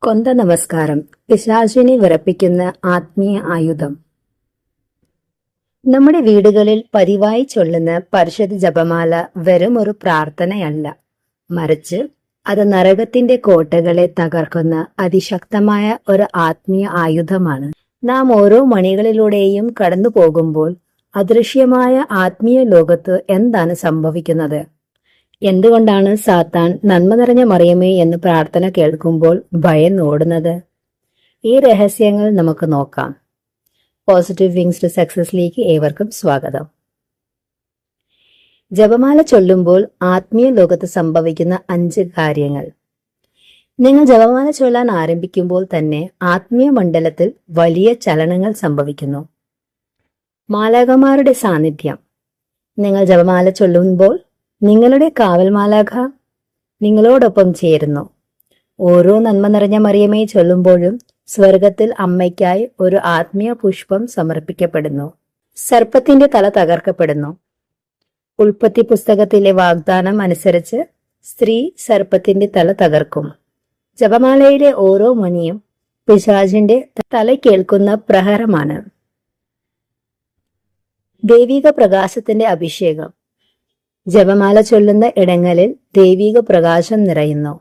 കൊന്ത നമസ്കാരം. പിശാചിനെ വിറപ്പിക്കുന്ന ആത്മീയ ആയുധം. നമ്മുടെ വീടുകളിൽ പതിവായി ചൊല്ലുന്ന പരിശുദ്ധ ജപമാല വെറും ഒരു പ്രാർത്ഥനയല്ല, മറിച്ച് അത് നരകത്തിന്റെ കോട്ടകളെ തകർക്കുന്ന അതിശക്തമായ ഒരു ആത്മീയ ആയുധമാണ്. നാം ഓരോ മണികളിലൂടെയും കടന്നു പോകുമ്പോൾ അദൃശ്യമായ ആത്മീയ ലോകത്ത് എന്താണ് സംഭവിക്കുന്നത്? എന്തുകൊണ്ടാണ് സാത്താൻ നന്മ നിറഞ്ഞ മറിയമേ എന്ന് പ്രാർത്ഥന കേൾക്കുമ്പോൾ ഭയന്നോടുന്നത്? ഈ രഹസ്യങ്ങൾ നമുക്ക് നോക്കാം. പോസിറ്റീവ് വിങ്സ് ടു സക്സസിലേക്ക് ഏവർക്കും സ്വാഗതം. ജപമാല ചൊല്ലുമ്പോൾ ആത്മീയ ലോകത്ത് സംഭവിക്കുന്ന 5 കാര്യങ്ങൾ. നിങ്ങൾ ജപമാല ചൊല്ലാൻ ആരംഭിക്കുമ്പോൾ തന്നെ ആത്മീയ മണ്ഡലത്തിൽ വലിയ ചലനങ്ങൾ സംഭവിക്കുന്നു. മാലാഖമാരുടെ സാന്നിധ്യം. നിങ്ങൾ ജപമാല ചൊല്ലുമ്പോൾ നിങ്ങളുടെ കാവൽ മാലാഖ നിങ്ങളോടൊപ്പം ചേരുന്നു. ഓരോ നന്മ നിറഞ്ഞ മറിയമേ ചൊല്ലുമ്പോഴും സ്വർഗത്തിൽ അമ്മയ്ക്കായി ഒരു ആത്മീയ പുഷ്പം സമർപ്പിക്കപ്പെടുന്നു. സർപ്പത്തിന്റെ തല തകർക്കപ്പെടുന്നു. ഉൽപ്പത്തി പുസ്തകത്തിലെ വാഗ്ദാനം അനുസരിച്ച് സ്ത്രീ സർപ്പത്തിന്റെ തല തകർക്കും. ജപമാലയിലെ ഓരോ മണിയും പിശാചിന്റെ തലക്കേൽക്കുന്ന പ്രഹരമാണ്. ദൈവിക പ്രകാശത്തിന്റെ അഭിഷേകം. ജപമാല ചൊല്ലുന്ന ഇടങ്ങളിൽ ദൈവിക പ്രകാശം നിറയുന്നു.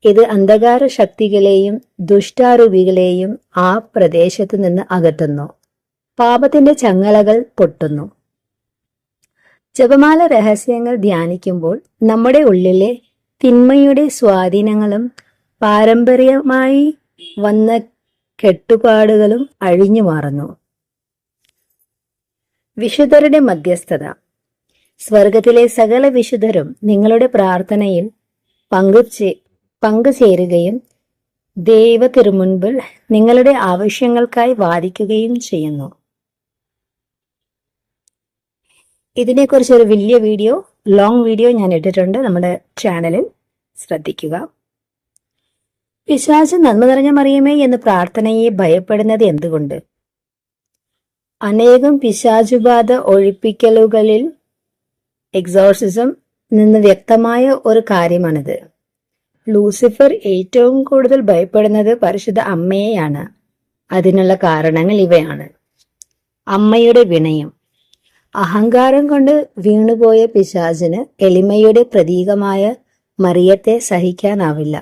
ഇത് അന്ധകാര ശക്തികളെയും ദുഷ്ടാരൂപികളെയും ആ പ്രദേശത്തു നിന്ന് അകറ്റുന്നു. പാപത്തിന്റെ ചങ്ങലകൾ പൊട്ടുന്നു. ജപമാല രഹസ്യങ്ങൾ ധ്യാനിക്കുമ്പോൾ നമ്മുടെ ഉള്ളിലെ തിന്മയുടെ സ്വാധീനങ്ങളും പാരമ്പര്യമായി വന്ന കെട്ടുപാടുകളും അഴിഞ്ഞു മാറുന്നു. വിശുദ്ധരുടെ മധ്യസ്ഥത. സ്വർഗത്തിലെ സകല വിശുദ്ധരും നിങ്ങളുടെ പ്രാർത്ഥനയിൽ പങ്കുചേരുകയും ദൈവ തിരുമുൻപിൽ നിങ്ങളുടെ ആവശ്യങ്ങൾക്കായി വാദിക്കുകയും ചെയ്യുന്നു. ഇതിനെക്കുറിച്ച് ഒരു വലിയ ലോങ് വീഡിയോ ഞാൻ ഇട്ടിട്ടുണ്ട് നമ്മുടെ ചാനലിൽ, ശ്രദ്ധിക്കുക. പിശാച് നന്മ നിറഞ്ഞ മറിയമേ എന്ന പ്രാർത്ഥനയെ ഭയപ്പെടുന്നത് എന്തുകൊണ്ട്? അനേകം പിശാചുബാധ ഒഴിപ്പിക്കലുകളിൽ എക്സോർസിസം നിന്ന് വ്യക്തമായ ഒരു കാര്യമാണിത്. ലൂസിഫർ ഏറ്റവും കൂടുതൽ ഭയപ്പെടുന്നത് പരിശുദ്ധ അമ്മയെയാണ്. അതിനുള്ള കാരണങ്ങൾ ഇവയാണ്. അമ്മയുടെ വിനയം. അഹങ്കാരം കൊണ്ട് വീണുപോയ പിശാചിന് എളിമയുടെ പ്രതീകമായ മറിയത്തെ സഹിക്കാനാവില്ല.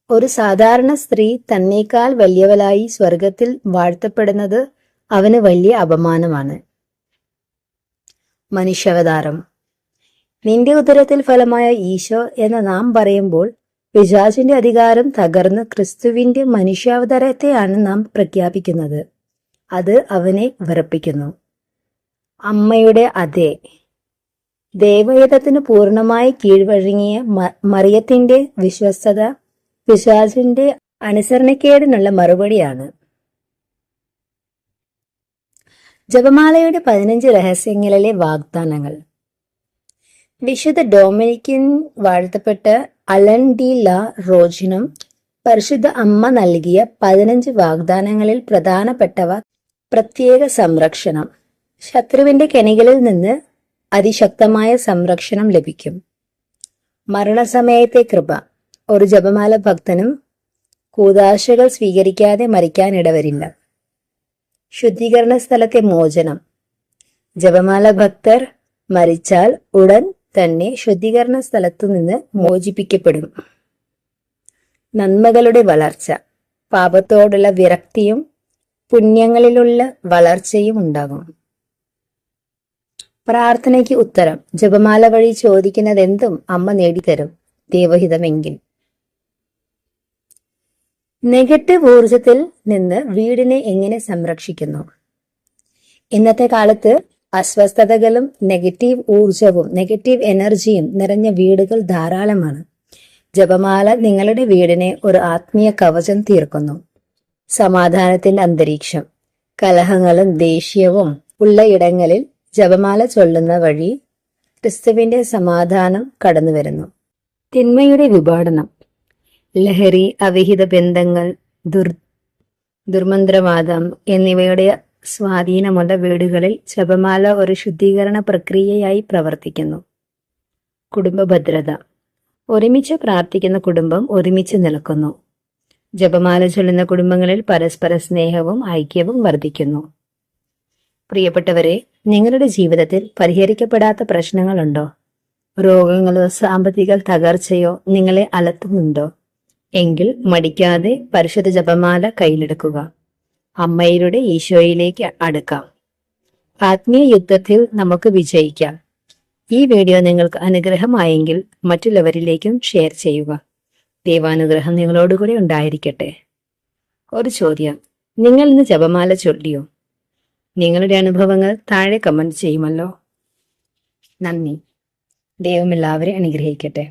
ഒരു സാധാരണ സ്ത്രീ തന്നേക്കാൾ വലിയവളായി സ്വർഗത്തിൽ വാഴ്ത്തപ്പെടുന്നത് അവന് വലിയ അപമാനമാണ്. മനുഷ്യാവതാരം. നിന്റെ ഉദരത്തിൽ ഫലമായ ഈശോ എന്ന് നാം പറയുമ്പോൾ പിശാചിന്റെ അധികാരം തകർന്ന് ക്രിസ്തുവിന്റെ മനുഷ്യാവതാരത്തെയാണ് നാം പ്രഖ്യാപിക്കുന്നത്. അത് അവനെ വിറപ്പിക്കുന്നു. അമ്മയുടെ അതേ. ദൈവഹിതത്തിന് പൂർണ്ണമായി കീഴ്വഴങ്ങിയ മറിയത്തിന്റെ വിശ്വസ്തത പിശാചിന്റെ അനുസരണക്കേടിനുള്ള മറുപടിയാണ്. ജപമാലയുടെ 15 രഹസ്യങ്ങളിലെ വാഗ്ദാനങ്ങൾ. വിശുദ്ധ ഡൊമിനിക്കൻ വാഴ്ത്തപ്പെട്ട അലൻ ഡി ലാ റോജിനും പരിശുദ്ധ അമ്മ നൽകിയ 15 വാഗ്ദാനങ്ങളിൽ പ്രധാനപ്പെട്ടവ: പ്രത്യേക സംരക്ഷണം. ശത്രുവിന്റെ കെണികളിൽ നിന്ന് അതിശക്തമായ സംരക്ഷണം ലഭിക്കും. മരണസമയത്തെ കൃപ. ഒരു ജപമാല ഭക്തനും കൂദാശകൾ സ്വീകരിക്കാതെ മരിക്കാനിടവരില്ല. ശുദ്ധീകരണ സ്ഥലത്തെ മോചനം. ജപമാല ഭക്തർ മരിച്ചാൽ ഉടൻ തന്നെ ശുദ്ധീകരണ സ്ഥലത്തു നിന്ന് മോചിപ്പിക്കപ്പെടും. നന്മകളുടെ വളർച്ച. പാപത്തോടുള്ള വിരക്തിയും പുണ്യങ്ങളിലുള്ള വളർച്ചയും ഉണ്ടാകും. പ്രാർത്ഥനയ്ക്ക് ഉത്തരം. ജപമാല വഴി ചോദിക്കുന്നതെന്തും അമ്മ നേടിത്തരും, ദൈവഹിതമെങ്കിൽ. നെഗറ്റീവ് ഊർജത്തിൽ നിന്ന് വീടിനെ എങ്ങനെ സംരക്ഷിക്കുന്നു? ഇന്നത്തെ കാലത്ത് അസ്വസ്ഥതകളും നെഗറ്റീവ് ഊർജവും നെഗറ്റീവ് എനർജിയും നിറഞ്ഞ വീടുകൾ ധാരാളമാണ്. ജപമാല നിങ്ങളുടെ വീടിനെ ഒരു ആത്മീയ കവചം തീർക്കുന്നു. സമാധാനത്തിന്റെ അന്തരീക്ഷം. കലഹങ്ങളും ദേഷ്യവും ഉള്ള ഇടങ്ങളിൽ ജപമാല ചൊല്ലുന്ന വഴി ക്രിസ്തുവിന്റെ സമാധാനം കടന്നു വരുന്നു. തിന്മയുടെ വിഭാടനം. ലഹരി, അവിഹിത ബന്ധങ്ങൾ, ദുർമന്ത്രവാദം എന്നിവയുടെ സ്വാധീനമുള്ള വീടുകളിൽ ജപമാല ഒരു ശുദ്ധീകരണ പ്രക്രിയയായി പ്രവർത്തിക്കുന്നു. കുടുംബ ഭദ്രത. ഒരുമിച്ച് പ്രാർത്ഥിക്കുന്ന കുടുംബം ഒരുമിച്ച് നിൽക്കുന്നു. ജപമാല ചൊല്ലുന്ന കുടുംബങ്ങളിൽ പരസ്പര സ്നേഹവും ഐക്യവും വർദ്ധിക്കുന്നു. പ്രിയപ്പെട്ടവരെ, നിങ്ങളുടെ ജീവിതത്തിൽ പരിഹരിക്കപ്പെടാത്ത പ്രശ്നങ്ങളുണ്ടോ? രോഗങ്ങളോ സാമ്പത്തിക തകർച്ചയോ നിങ്ങളെ അലട്ടുന്നുണ്ടോ? എങ്കിൽ മടിക്കാതെ പരിശുദ്ധ ജപമാല കയ്യിലെടുക്കുക. അമ്മയുടെ ഈശോയിലേക്ക് അടുക്കാം. ആത്മീയ യുദ്ധത്തിൽ നമുക്ക് വിജയിക്കാം. ഈ വീഡിയോ നിങ്ങൾക്ക് അനുഗ്രഹമായെങ്കിൽ മറ്റുള്ളവരിലേക്കും ഷെയർ ചെയ്യുക. ദൈവാനുഗ്രഹം നിങ്ങളോടുകൂടി ഉണ്ടായിരിക്കട്ടെ. ഒരു ചോദ്യം: നിങ്ങൾ ഇന്ന് ജപമാല ചൊല്ലിയോ? നിങ്ങളുടെ അനുഭവങ്ങൾ താഴെ കമന്റ് ചെയ്യുമല്ലോ. നന്ദി. ദൈവം എല്ലാവരെയും അനുഗ്രഹിക്കട്ടെ.